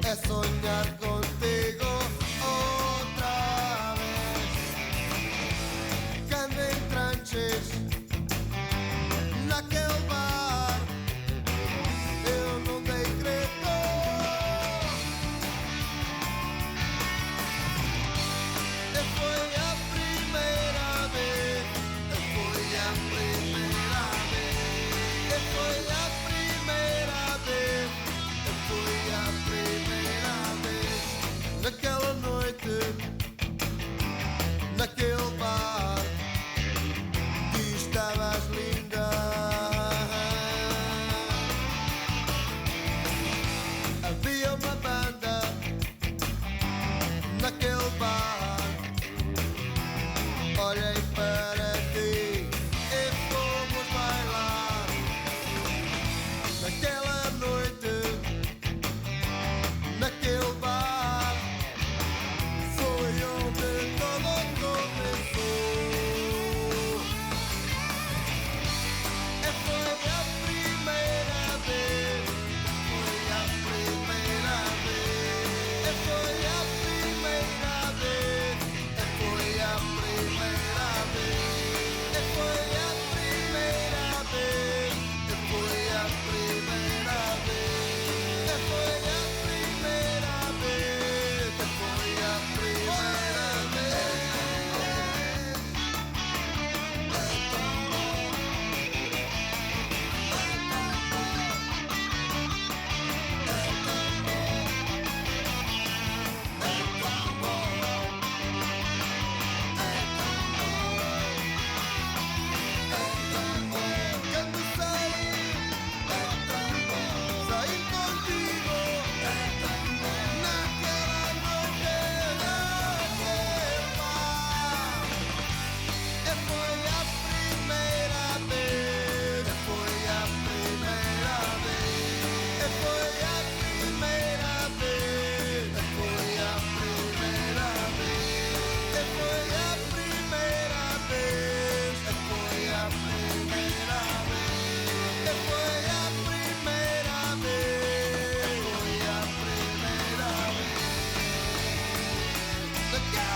é sonhar contigo outra vez. Cando em tranches naquele bar, eu não dei crédito. Foi a primeira vez, foi a primeira vez, foi a primeira vez, foi a primeira vez. Naquela noite, naquele bar, tu estavas linda. Havia uma banda naquele bar. Olhei para ti e fomos bailar. Naquela noite, naquele bar, foi onde tudo começou. E foi a primeira vez, foi a primeira vez, e foi a primeira vez, e foi a primeira vez, e foi a primeira vez, e foi a primeira vez, e foi a primeira vez, e foi a primeira vez. Quando saí contigo naquela noite, naquele bar. E foi a primeira vez, e foi a primeira vez, e foi a primeira vez, e foi a primeira vez, e foi a primeira vez, e foi a primeira vez, e foi a primeira vez, foi a primeira vez.